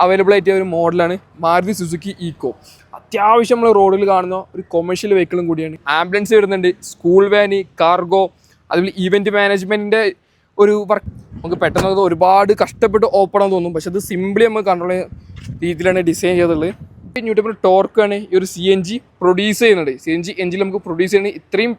Available ആയിട്ട് ഒരു മോഡലാണ് മാരുതി സുസുക്കി ഈക്കോ. അത്യാവശ്യം നമ്മൾ റോഡിൽ കാണുന്ന ഒരു കൊമേഴ്ഷ്യൽ വെഹിക്കിളും കൂടിയാണ്. ആംബുലൻസ് വരുന്നുണ്ട്, സ്കൂൾ വാന്, കാർഗോ, അതുപോലെ ഈവൻറ്റ് മാനേജ്മെൻറ്റിൻ്റെ ഒരു വർക്ക്. നമുക്ക് പെട്ടെന്ന് ഒരുപാട് കഷ്ടപ്പെട്ട് ഓപ്പൺ ആണെന്ന് തോന്നും, പക്ഷെ അത് സിംപിളി നമുക്ക് കൺട്രോൾ ചെയ്യുന്ന രീതിയിലാണ് ഡിസൈൻ ചെയ്തിട്ടുള്ളത്. ന്യൂട്ടൺ ടോർക്കാണ് ഈ ഒരു CNG പ്രൊഡ്യൂസ് ചെയ്യുന്നത്. CNG എഞ്ചിൻ നമുക്ക് പ്രൊഡ്യൂസ് ചെയ്യുന്നത് ഇത്രയും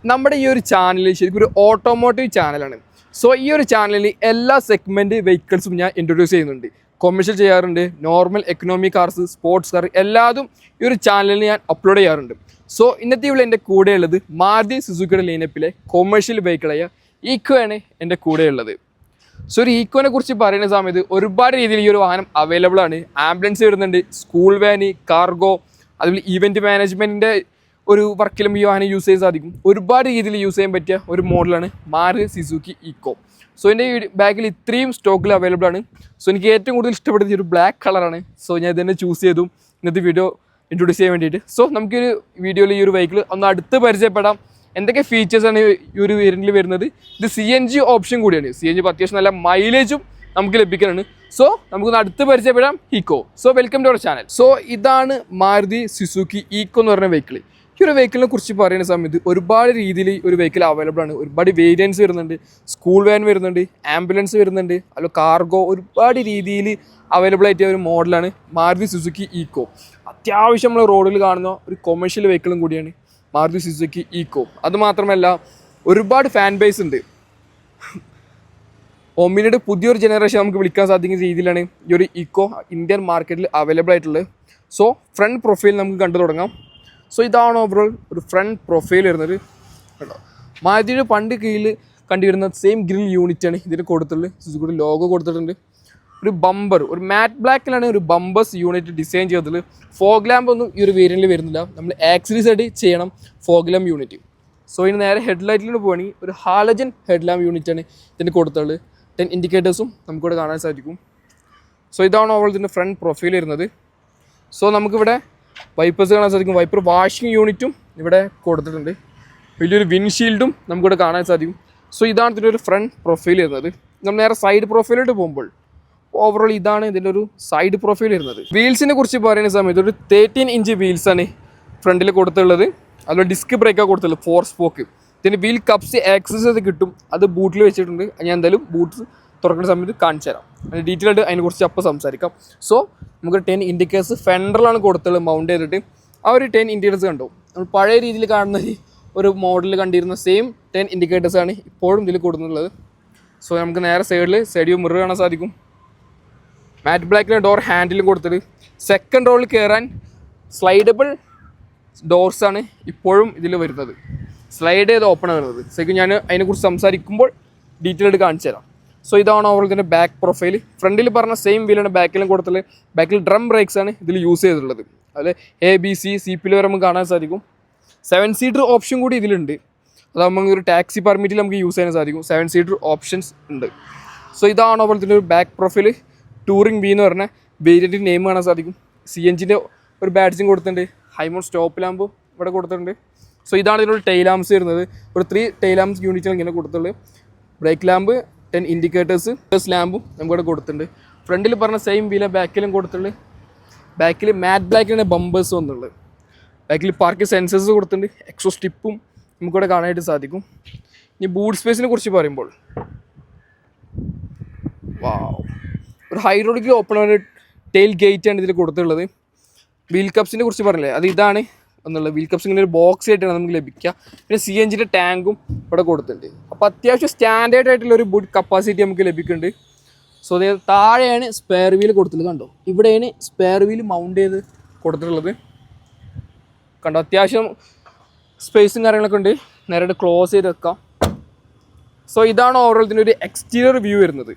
നമ്മുടെ ഈ ഒരു ചാനൽ ശരിക്കും ഒരു ഓട്ടോമോട്ടീവ് ചാനലാണ്. സോ ഈ ഒരു ചാനലിൽ എല്ലാ സെഗ്മെൻറ്റ് വെഹിക്കിൾസും ഞാൻ ഇൻട്രൊഡ്യൂസ് ചെയ്യുന്നുണ്ട്. കൊമേഴ്ഷ്യൽ ചെയ്യാറുണ്ട്, normal economic cars, sports car, എല്ലാതും ഈ ഒരു ചാനലിൽ ഞാൻ അപ്ലോഡ് ചെയ്യാറുണ്ട്. സോ ഇന്നത്തെ ഇവിടെ എൻ്റെ കൂടെയുള്ളത് മാരുതി സുസുക്കിയുടെ ലൈനപ്പിലെ കൊമേഴ്ഷ്യൽ വെഹിക്കിളായ ഈക്കോ ആണ് എൻ്റെ കൂടെയുള്ളത്. സോ ഒരു ഈക്കോനെ കുറിച്ച് പറയുന്ന സമയത്ത് ഒരുപാട് രീതിയിൽ ഈ ഒരു വാഹനം അവൈലബിൾ ആണ്. ആംബുലൻസ് വരുന്നുണ്ട്, സ്കൂൾ വാന്, കാർഗോ, അതുപോലെ ഈവൻറ്റ് മാനേജ്മെൻറ്റിൻ്റെ ഒരു വർക്കിലും ഈ വാഹനം യൂസ് ചെയ്യാൻ സാധിക്കും. ഒരുപാട് രീതിയിൽ യൂസ് ചെയ്യാൻ പറ്റിയ ഒരു മോഡലാണ് മാരുതി സുസുക്കി ഈക്കോ. സോ എൻ്റെ ഈ ബാഗിൽ ഇത്രയും സ്റ്റോക്കിൽ അവൈലബിൾ ആണ്. സോ എനിക്ക് ഏറ്റവും കൂടുതൽ ഇഷ്ടപ്പെട്ടത് ഒരു ബ്ലാക്ക് കളറാണ്. സോ ഞാൻ ഇതന്നെ ചൂസ് ചെയ്തു ഇന്നത്തെ വീഡിയോ ഇൻട്രൊഡ്യൂസ് ചെയ്യാൻ വേണ്ടിയിട്ട്. സോ നമുക്കൊരു വീഡിയോയിൽ ഈ ഒരു വെഹിക്കിൾ ഒന്ന് അടുത്ത് പരിചയപ്പെടാം. എന്തൊക്കെ ഫീച്ചേഴ്സാണ് ഈ ഒരു വേരിയൻറ്റിൽ വരുന്നത്. ഇത് CNG ഓപ്ഷൻ കൂടിയാണ്. CNG അത്യാവശ്യം നല്ല മൈലേജും നമുക്ക് ലഭിക്കാനാണ്. സോ നമുക്കൊന്ന് അടുത്ത് പരിചയപ്പെടാം Eeco. So welcome to our channel. So ഇതാണ് മാരുതി സുസുക്കി ഈക്കോ എന്ന് പറഞ്ഞ വെഹിക്കിൾ. ഈ ഒരു വെഹിക്കിളിനെ കുറിച്ച് പറയുന്ന സമയത്ത് ഒരുപാട് രീതിയിൽ ഒരു വെഹിക്കിൾ അവൈലബിൾ ആണ്. ഒരുപാട് വേരിയൻസ് വരുന്നുണ്ട്, സ്കൂൾ വാൻ വരുന്നുണ്ട്, ആംബുലൻസ് വരുന്നുണ്ട്, അതുപോലെ കാർഗോ, ഒരുപാട് രീതിയിൽ അവൈലബിൾ ആയിട്ട് ഒരു മോഡലാണ് മാരുതി സുസുക്കി ഈക്കോ. അത്യാവശ്യം നമ്മൾ റോഡിൽ കാണുന്ന ഒരു കൊമേഴ്ഷ്യൽ വെഹിക്കിളും കൂടിയാണ് മാരുതി സുസുക്കി ഈക്കോ. അതുമാത്രമല്ല ഒരുപാട് ഫാൻ ബേസ് ഉണ്ട്. ഒമിനിയുടെ പുതിയൊരു ജനറേഷൻ നമുക്ക് വിളിക്കാൻ സാധിക്കുന്ന രീതിയിലാണ് ഈ ഒരു ഈക്കോ ഇന്ത്യൻ മാർക്കറ്റിൽ അവൈലബിൾ ആയിട്ടുള്ളത്. സോ ഫ്രണ്ട് പ്രൊഫൈൽ നമുക്ക് കണ്ടു തുടങ്ങാം. സോ ഇതാണ് ഓവറോൾ ഒരു ഫ്രണ്ട് പ്രൊഫൈൽ വരുന്നത്. കേട്ടോ, മാരുതിയുടെ പണ്ട് കീഴിൽ കണ്ടുവരുന്ന സെയിം ഗ്രിൽ യൂണിറ്റാണ് ഇതിന് കൊടുത്തിട്ടുള്ളത്. സുസുക്കിയുടെ ലോഗോ കൊടുത്തിട്ടുണ്ട്. ഒരു ബമ്പർ, ഒരു മാറ്റ് ബ്ലാക്കിലാണ് ഒരു ബമ്പേഴ്സ് യൂണിറ്റ് ഡിസൈൻ ചെയ്തിട്ടുള്ളത്. ഫോഗ് ലാമ്പ് ഒന്നും ഈ ഒരു വേരിയൻറ്റിൽ വരുന്നില്ല. നമ്മൾ ആക്സറീസ് ആയിട്ട് ചെയ്യണം ഫോഗ് ലാമ്പ് യൂണിറ്റ്. സോ ഇനി നേരെ ഹെഡ്ലൈറ്റിലോട്ട് പോവുകയാണെങ്കിൽ ഒരു ഹാലജൻ ഹെഡ് ലാമ്പ് യൂണിറ്റാണ് ഇതിന് കൊടുത്തിട്ടുള്ളത്. 10 ഇൻഡിക്കേറ്റേഴ്സും നമുക്കിവിടെ കാണാൻ സാധിക്കും. സോ ഇതാണ് ഓവറോൾ ഇതിൻ്റെ ഫ്രണ്ട് പ്രൊഫൈൽ വരുന്നത്. സോ നമുക്കിവിടെ വൈപ്പേഴ്സ് കാണാൻ സാധിക്കും. വൈപ്പർ വാഷിംഗ് യൂണിറ്റും ഇവിടെ കൊടുത്തിട്ടുണ്ട്. വലിയൊരു വിൻഷീൽഡും നമുക്കിവിടെ കാണാൻ സാധിക്കും. സോ ഇതാണ് ഇതിൻ്റെ ഒരു ഫ്രണ്ട് പ്രൊഫൈൽ വരുന്നത്. നമ്മൾ നേരെ സൈഡ് പ്രൊഫൈലോട്ട് പോകുമ്പോൾ ഓവറോൾ ഇതാണ് ഇതിൻ്റെ ഒരു സൈഡ് പ്രൊഫൈൽ വരുന്നത്. വീൽസിനെ കുറിച്ച് പറയുന്ന സമയത്ത് ഒരു 13 ഇഞ്ച് വീൽസാണ് ഫ്രണ്ടിൽ കൊടുത്തുള്ളത്. അതുപോലെ ഡിസ്ക് ബ്രേക്കാണ് കൊടുത്തുള്ളത്, 4 സ്പോക്ക്. ഇതിന് വീൽ കപ്സ് ആക്സസ് കിട്ടും, അത് ബൂട്ടിൽ വെച്ചിട്ടുണ്ട്. ഞാൻ എന്തായാലും ബൂട്ട്സ് തുറക്കുന്ന സമയത്ത് കാണിച്ചു തരാം. ഡീറ്റെയിൽ ആയിട്ട് അതിനെക്കുറിച്ച് അപ്പോൾ സംസാരിക്കാം. സോ നമുക്ക് 10 ഇൻഡിക്കേറ്റേഴ്സ് ഫെൻഡറിലാണ് കൊടുത്തുള്ളത് മൗണ്ട് ചെയ്തിട്ട്. ആ ഒരു 10 ഇൻഡിക്കേറ്റേഴ്സ് കണ്ടോ, നമ്മൾ പഴയ രീതിയിൽ കാണുന്ന ഒരു മോഡലിൽ കണ്ടിരുന്ന സെയിം 10 ഇൻഡിക്കേറ്റേഴ്സാണ് ഇപ്പോഴും ഇതിൽ കൊടുക്കുന്നുള്ളത്. സോ നമുക്ക് നേരെ സൈഡ് വ്യൂ മിറർ കാണാൻ സാധിക്കും. മാറ്റ് ബ്ലാക്കിലെ ഡോർ ഹാൻഡിലും കൊടുത്തിട്ട് സെക്കൻഡ് റോളിൽ കയറാൻ സ്ലൈഡബിൾ ഡോർസാണ് ഇപ്പോഴും ഇതിൽ വരുന്നത്. സ്ലൈഡ് ചെയ്ത് ഓപ്പൺ ആകുന്നത്. ശരിക്കും ഞാൻ അതിനെക്കുറിച്ച് സംസാരിക്കുമ്പോൾ ഡീറ്റെയിൽ ആയിട്ട് കാണിച്ചു തരാം. സോ ഇതാണ് ഓവറോൾ ഇതിൻ്റെ ബാക്ക് പ്രൊഫൈൽ. ഫ്രണ്ടിൽ പറഞ്ഞ സെയിം വീലാണ് ബാക്കിലും കൊടുത്തുള്ളത്. ബാക്കിൽ ഡ്രം ബ്രേക്സ് ആണ് ഇതിൽ യൂസ് ചെയ്തിട്ടുള്ളത്. അതിൽ ABC CP വരെ നമുക്ക് കാണാൻ സാധിക്കും. 7 സീറ്റർ ഓപ്ഷൻ കൂടി ഇതിലുണ്ട്. അത് നമുക്ക് ഒരു ടാക്സി പെർമിറ്റിൽ നമുക്ക് യൂസ് ചെയ്യാൻ സാധിക്കും. 7 സീറ്റർ ഓപ്ഷൻസ് ഉണ്ട്. സോ ഇതാണ് ഓവറോൾ ഇതിൻ്റെ ഒരു ബാക്ക് പ്രൊഫൈൽ. ടൂറിംഗ് V എന്ന് പറഞ്ഞ വേരിയൻറ്റിൻ്റെ നെയിം കാണാൻ സാധിക്കും. CNGൻ്റെ ഒരു ബാഡ്ജിങ് കൊടുത്തിട്ടുണ്ട്. ഹൈമോൺ സ്റ്റോപ്പ് ലാമ്പും ഇവിടെ കൊടുത്തിട്ടുണ്ട്. സോ ഇതാണ് ഇതിനൊരു ടൈൽ ലാംപ്സ് വരുന്നത്. ഒരു 3 ടൈൽ ലാംപ്സ് യൂണിറ്റാണ് ഇങ്ങനെ കൊടുത്തിട്ടുള്ളത്. ബ്രേക്ക് ലാമ്പ്, 10 ഇൻഡിക്കേറ്റേഴ്സ്, ലാമ്പും നമുക്കിവിടെ കൊടുത്തിട്ടുണ്ട്. ഫ്രണ്ടിൽ പറഞ്ഞ സെയിം വീല ബാക്കിലും കൊടുത്തിട്ടുണ്ട്. ബാക്കിൽ മാറ്റ് ബ്ലാക്കിലാണ് ബമ്പേഴ്സ് വന്നുള്ളത്. ബാക്കിൽ പാർക്കിംഗ് സെൻസേഴ്സ് കൊടുത്തിട്ടുണ്ട്. എക്സോ സ്റ്റിപ്പും നമുക്കിവിടെ കാണാനായിട്ട് സാധിക്കും. ഇനി ബൂട്ട് സ്പേസിനെ കുറിച്ച് പറയുമ്പോൾ ഒരു ഹൈഡ്രോളിക് ഓപ്പണർ ടെയിൽ ഗേറ്റാണ് ഇതിൽ കൊടുത്തിട്ടുള്ളത്. വീൽ കപ്സിനെ കുറിച്ച് പറഞ്ഞില്ലേ, അത് ഇതാണ് എന്നുള്ളത്. വീൽ കപ്സ് ഇങ്ങനെ ഒരു ബോക്സ് ആയിട്ടാണ് നമുക്ക് ലഭിക്കുക. പിന്നെ CNGൻ്റെ ടാങ്കും ഇവിടെ കൊടുത്തിട്ടുണ്ട്. അപ്പോൾ അത്യാവശ്യം സ്റ്റാൻഡേർഡ് ആയിട്ടുള്ള ഒരു ബൂട്ട് കപ്പാസിറ്റി നമുക്ക് ലഭിക്കുന്നുണ്ട്. സോ അതേ താഴെയാണ് സ്പെയർ വീൽ കൊടുത്തിട്ടുള്ളത്. കണ്ടോ, ഇവിടെയാണ് സ്പെയർ വീൽ മൗണ്ട് ചെയ്ത് കൊടുത്തിട്ടുള്ളത്. കണ്ടോ, അത്യാവശ്യം സ്പേസും കാര്യങ്ങളൊക്കെ ഉണ്ട്. നേരെ ക്ലോസ് ചെയ്ത് വെക്കാം. സോ ഇതാണ് ഓവറോൾ ഇതിൻ്റെ ഒരു എക്സ്റ്റീരിയർ വ്യൂ വരുന്നത്.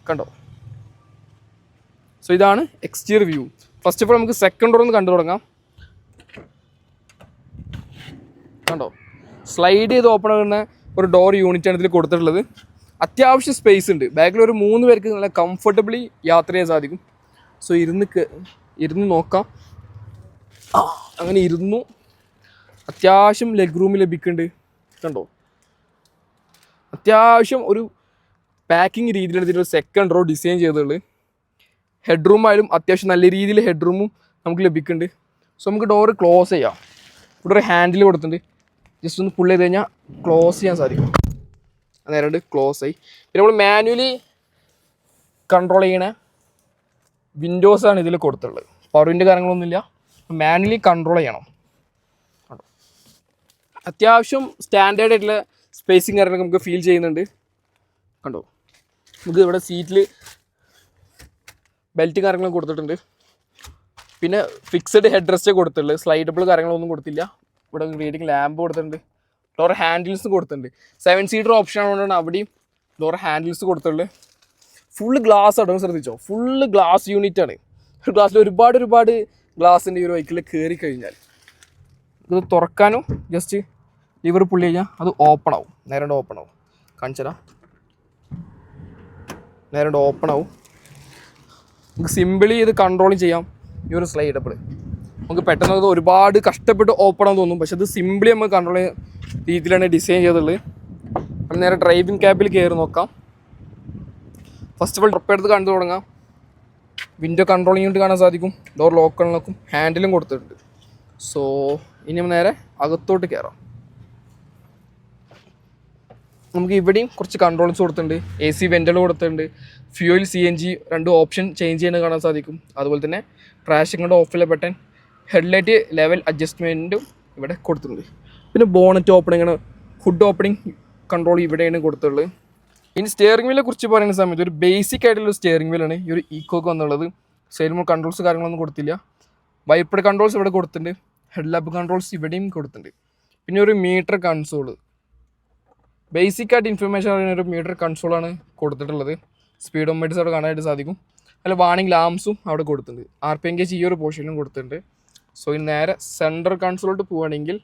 കണ്ടോ, സോ ഇതാണ് exterior view. First of all നമുക്ക് സെക്കൻഡ് ഡോർ ഒന്ന് കണ്ടു തുടങ്ങാം. കണ്ടോ, സ്ലൈഡ് ചെയ്ത് ഓപ്പൺ ആകുന്ന ഒരു ഡോർ യൂണിറ്റാണ് ഇതിൽ കൊടുത്തിട്ടുള്ളത്. അത്യാവശ്യം സ്പേസ് ഉണ്ട്. ബാക്കിൽ ഒരു 3 പേർക്ക് നല്ല കംഫർട്ടബിളി യാത്ര ചെയ്യാൻ സാധിക്കും. സോ ഇരുന്ന് നോക്കാം. അങ്ങനെ ഇരുന്നു. അത്യാവശ്യം ലെഗ് റൂം ലഭിക്കുന്നുണ്ട്. കണ്ടോ, അത്യാവശ്യം ഒരു പാക്കിംഗ് രീതിയിലെടുത്തിട്ട് ഒരു സെക്കൻഡ് റോ ഡിസൈൻ ചെയ്തിട്ടുള്ളത്. ഹെഡ് റൂം ആയാലും അത്യാവശ്യം നല്ല രീതിയിൽ ഹെഡ് റൂമും നമുക്ക് ലഭിക്കുന്നുണ്ട്. സോ നമുക്ക് ഡോറ് ക്ലോസ് ചെയ്യാം. ഇവിടെ ഒരു ഹാൻഡിൽ കൊടുത്തിട്ടുണ്ട്, ജസ്റ്റ് ഒന്ന് പുള്ള് ചെയ്ത് കഴിഞ്ഞാൽ ക്ലോസ് ചെയ്യാൻ സാധിക്കും. നേരെ ക്ലോസ് ആയി. പിന്നെ നമ്മൾ മാനുവലി കൺട്രോൾ ചെയ്യണ വിൻഡോസാണ് ഇതിൽ കൊടുത്തിട്ടുള്ളത്. പവർ വിൻഡോ കാര്യങ്ങളൊന്നുമില്ല, മാനുവലി കൺട്രോൾ ചെയ്യണം. അത്യാവശ്യം സ്റ്റാൻഡേർഡ് ആയിട്ടുള്ള സ്പേസിങ് കാര്യങ്ങളൊക്കെ നമുക്ക് ഫീൽ ചെയ്യുന്നുണ്ട്. കണ്ടോ, നമുക്ക് ഇവിടെ സീറ്റിൽ ബെൽറ്റ് കാര്യങ്ങളൊക്കെ കൊടുത്തിട്ടുണ്ട്. പിന്നെ ഫിക്സഡ് ഹെഡ് റെസ്റ്റ് കൊടുത്തിട്ടുള്ളത്, സ്ലൈഡബിൾ കാര്യങ്ങളൊന്നും കൊടുത്തില്ല. ഇവിടെ റീഡിങ് ലാമ്പ് കൊടുത്തിട്ടുണ്ട്, ഡോർ ഹാൻഡിൽസ് കൊടുത്തിട്ടുണ്ട്. 7 സീറ്റർ ഓപ്ഷൻ ആയതുകൊണ്ടാണ് അവിടെയും ഡോർ ഹാൻഡിൽസ് കൊടുത്തിട്ടുള്ളത്. ഫുള്ള് ഗ്ലാസ് ആണ്, ശ്രദ്ധിച്ചോ, ഫുള്ള് ഗ്ലാസ് യൂണിറ്റ് ആണ്. ഒരു ഗ്ലാസ്സിൽ ഒരുപാട് ഗ്ലാസിൻ്റെ ഈ ഒരു വെഹിക്കിളിൽ കയറി കഴിഞ്ഞാൽ ഇത് തുറക്കാനും ജസ്റ്റ് ലിവർ പുള്ളി കഴിഞ്ഞാൽ അത് ഓപ്പൺ ആവും. നേരെ ഓപ്പൺ ആവും, കാണിച്ചതാ, നേരെ ഓപ്പൺ ആവും. നമുക്ക് സിമ്പിളി ഇത് കൺട്രോൾ ചെയ്യാം. ഈ ഒരു സ്ലൈഡബിൾ നമുക്ക് പെട്ടെന്ന് അത് ഒരുപാട് കഷ്ടപ്പെട്ട് ഓപ്പൺ ആണെന്ന് തോന്നും, പക്ഷെ അത് സിമ്പിളി നമുക്ക് കൺട്രോൾ ചെയ്യുന്ന രീതിയിലാണ് ഡിസൈൻ ചെയ്തിട്ടുള്ളത്. നമ്മൾ നേരെ ഡ്രൈവിംഗ് ക്യാബിൽ കയറി നോക്കാം. ഫസ്റ്റ് ഓഫ് ഓൾ ഡ്രോപ്പ് എടുത്ത് കണ്ടു തുടങ്ങാം. വിൻഡോ കൺട്രോളിംഗ് യൂണിറ്റ് കാണാൻ സാധിക്കും, ഡോർ ലോക്ക് നോക്കും, ഹാൻഡിലും കൊടുത്തിട്ടുണ്ട്. സോ ഇനി നമ്മൾ നേരെ അകത്തോട്ട് കയറാം. നമുക്ക് ഇവിടെയും കുറച്ച് കൺട്രോൾസ് കൊടുത്തിട്ടുണ്ട്. AC വെൻ്റൽ കൊടുത്തിട്ടുണ്ട്. ഫ്യൂൽ CNG 2 ഓപ്ഷൻ ചേഞ്ച് ചെയ്യുന്നത് കാണാൻ സാധിക്കും. അതുപോലെ തന്നെ ട്രാഷിങ്ങുടെ ഓഫിലെ ബട്ടൺ, ഹെഡ്ലൈറ്റ് ലെവൽ അഡ്ജസ്റ്റ്മെൻറ്റും ഇവിടെ കൊടുത്തിട്ടുണ്ട്. പിന്നെ bonnet opening, hood opening control ഇവിടെയാണ് കൊടുത്തിട്ടുള്ളത്. ഇനി സ്റ്റിയറിംഗ് വീലിനെ കുറിച്ച് പറയുന്ന സമയത്ത് ഒരു ബേസിക് ആയിട്ടുള്ള സ്റ്റിയറിംഗ് വീലാണ് ഈ ഒരു ഈക്കോക്ക് വന്നുള്ളത്. സൈഡിൽ നമ്മൾ കൺട്രോൾസ് കാര്യങ്ങളൊന്നും കൊടുത്തില്ല. വൈപ്പർ കൺട്രോൾസ് ഇവിടെ കൊടുത്തിട്ടുണ്ട്, ഹെഡ് ലാമ്പ് കൺട്രോൾസ് ഇവിടെയും കൊടുത്തിട്ടുണ്ട്. പിന്നെ ഒരു മീറ്റർ കൺസോള്, ബേസിക് ആയിട്ട് ഇൻഫർമേഷൻ അറിയുന്ന ഒരു മീറ്റർ കൺസോളാണ് കൊടുത്തിട്ടുള്ളത്. സ്പീഡോമീറ്റേഴ്സ് അവിടെ കാണാനായിട്ട് സാധിക്കും. അതിൽ വാണിംഗ് ലാംപ്സും അവിടെ കൊടുത്തിട്ടുണ്ട്. RPM ഗേജ് ഈ ഒരു പോർഷനിലും കൊടുത്തിട്ടുണ്ട്. സോ ഇനി നേരെ സെൻട്രൽ കൺസോളിലോട്ട് പോവുകയാണെങ്കിൽ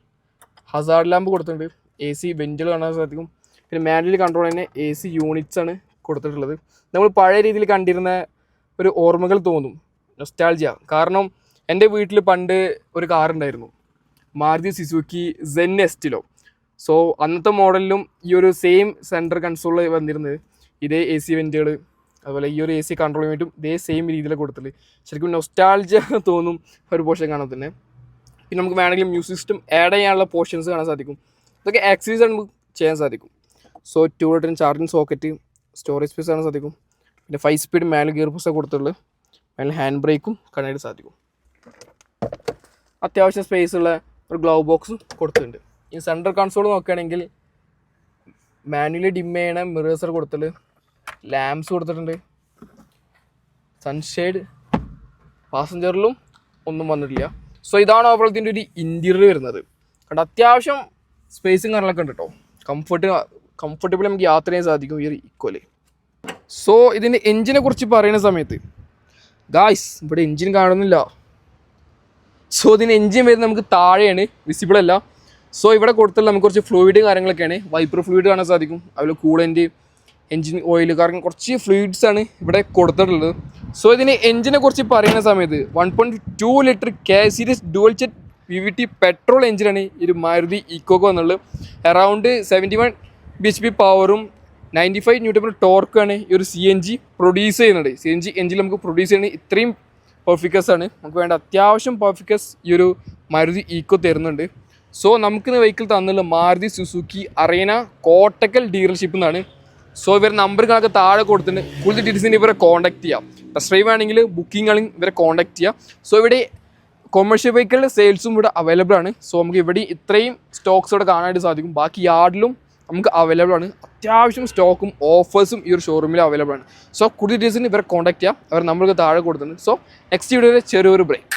ഹസാർഡ് ലാമ്പ് കൊടുത്തിട്ടുണ്ട്. AC വെൻ്റിൽ കാണാൻ സാധിക്കും. പിന്നെ മാനുവലി കൺട്രോൾ തന്നെ AC യൂണിറ്റ്സ് ആണ് കൊടുത്തിട്ടുള്ളത്. നമ്മൾ പഴയ രീതിയിൽ കണ്ടിരുന്ന ഒരു ഓർമ്മകൾ തോന്നും, നൊസ്റ്റാൾജിയ. കാരണം എൻ്റെ വീട്ടിൽ പണ്ട് ഒരു കാറുണ്ടായിരുന്നു, മാരുതി സുസുക്കി സെൻ എസ്റ്റിലോ. സോ അന്നത്തെ മോഡലിലും ഈ ഒരു സെയിം സെൻട്രൽ കൺസോളിൽ വന്നിരുന്നത് ഇതേ AC വെൻ്റുകൾ, അതുപോലെ ഈ ഒരു AC കൺട്രോൾ യൂണിറ്റും ഇതേ സെയിം രീതിയിൽ കൊടുത്തിട്ട് ശരിക്കും നൊസ്റ്റാൾജിയ തോന്നും ഒരു പോർഷൻ കാണാൻ തന്നെ. പിന്നെ നമുക്ക് വേണമെങ്കിൽ മ്യൂസിക് സിസ്റ്റം ആഡ് ചെയ്യാനുള്ള പോർഷൻസ് കാണാൻ സാധിക്കും. ഇതൊക്കെ ആക്സസറീസ് ആണ് നമുക്ക് ചെയ്യാൻ സാധിക്കും. സോ 2 വോൾട്ടിന് ചാർജിങ് സോക്കറ്റ്, സ്റ്റോറേജ് സ്പേസ് കാണാൻ സാധിക്കും. പിന്നെ 5 സ്പീഡ് മാനുവൽ ഗിയർ ബോക്സാണ് കൊടുത്തിട്ടുള്ളത്. മാനുവൽ ഹാൻഡ് ബ്രേക്കും കാണാനായിട്ട് സാധിക്കും. അത്യാവശ്യം സ്പേസ് ഉള്ള ഒരു ഗ്ലൗ ബോക്സും കൊടുത്തിട്ടുണ്ട്. ഈ സെൻട്രൽ കൺസോൾ നോക്കുകയാണെങ്കിൽ മാനുവലി ഡിം ചെയ്യണ മിറേഴ്സർ കൊടുത്തിട്ടുണ്ട്, ലാംപ്സ് കൊടുത്തിട്ടുണ്ട്. സൺഷെയ്ഡ് പാസഞ്ചറിലും ഒന്നും വന്നിട്ടില്ല. സോ ഇതാണ് ഓവറോൾ ഇതിൻ്റെ ഒരു ഇൻറ്റീരിയർ വരുന്നത്. കണ്ട അത്യാവശ്യം സ്പേസും കാര്യങ്ങളൊക്കെ ഉണ്ട് കേട്ടോ. കംഫർട്ടബിൾ നമുക്ക് യാത്ര ചെയ്യാൻ സാധിക്കും ഈ ഒരു ഈക്കോയിൽ. സോ ഇതിൻ്റെ എൻജിനെ കുറിച്ച് പറയുന്ന സമയത്ത് ഗായ്സ് ഇവിടെ എൻജിൻ കാണുന്നില്ല. സോ ഇതിന് എൻജിൻ വരുന്നത് നമുക്ക് താഴെയാണ്, വിസിബിൾ അല്ല. സോ ഇവിടെ കൊടുത്തുള്ള നമുക്ക് കുറച്ച് ഫ്ലൂയിഡ് കാര്യങ്ങളൊക്കെയാണ്. വൈപ്പർ ഫ്ലൂയിഡ് കാണാൻ സാധിക്കും, അതുപോലെ കൂളൻ്റ്, എൻജിൻ ഓയിൽ, കാരണം കുറച്ച് ഫ്ലൂയിഡ്സ് ആണ് ഇവിടെ കൊടുത്തിട്ടുള്ളത്. സോ ഇതിന് എൻജിനെ കുറിച്ച് പറയുന്ന സമയത്ത് 1.2 litre K series dual jet VVT petrol എഞ്ചിനാണ് ഈ ഒരു മാരുതി ഈക്കോക്ക് വന്നുള്ളത്. അറൗണ്ട് 71 bhp പവറും 95 Nm ടോർക്കാണ് ഈ ഒരു CNG പ്രൊഡ്യൂസ് ചെയ്യുന്നത്. CNG എഞ്ചിൻ നമുക്ക് പ്രൊഡ്യൂസ് ചെയ്യുന്നത് ഇത്രയും പെർഫിക്കസ് ആണ്. നമുക്ക് വേണ്ട അത്യാവശ്യം പെർഫിക്കസ് ഈ ഒരു മാരുതി ഈക്കോ തരുന്നുണ്ട്. സോ നമുക്കിന്ന് വെഹിക്കിൾ തന്നുള്ള മാരുതി സുസുക്കി അറീന കോട്ടക്കൽ ഡീലർഷിപ്പിൽ നിന്നാണ്. സോ ഇവരുടെ നമ്പർ കണക്ക് താഴെ കൊടുത്തിട്ടുണ്ട്. കൂടുതൽ ഡീറ്റെയിൽസിന് ഇവരെ കോൺടാക്ട് ചെയ്യാം. ടെസ്റ്റ് ഡ്രൈവ് ആണെങ്കിൽ ബുക്കിംഗ് ആണെങ്കിൽ ഇവരെ കോൺടാക്ട് ചെയ്യാം. സോ ഇവിടെ കൊമേഴ്ഷ്യൽ വെഹിക്കിളിൻ്റെ സെയിൽസും ഇവിടെ അവൈലബിൾ ആണ്. സോ നമുക്ക് ഇവിടെ ഇത്രയും സ്റ്റോക്സ് ഇവിടെ കാണാനായിട്ട് സാധിക്കും. ബാക്കി യാർഡിലും നമുക്ക് അവൈലബിൾ ആണ്. അത്യാവശ്യം സ്റ്റോക്കും ഓഫേഴ്സും ഈ ഒരു ഷോറൂമിൽ അവൈലബിൾ ആണ്. സോ കൂടുതൽ ഡീറ്റെയിൽസിന് ഇവരെ കോൺടാക്ട് ചെയ്യാം. അവർ നമ്പർക്ക് താഴെ കൊടുത്തിട്ടുണ്ട്. സോ നെക്സ്റ്റ് വീഡിയോയിൽ ചെറിയൊരു ബ്രേക്ക്.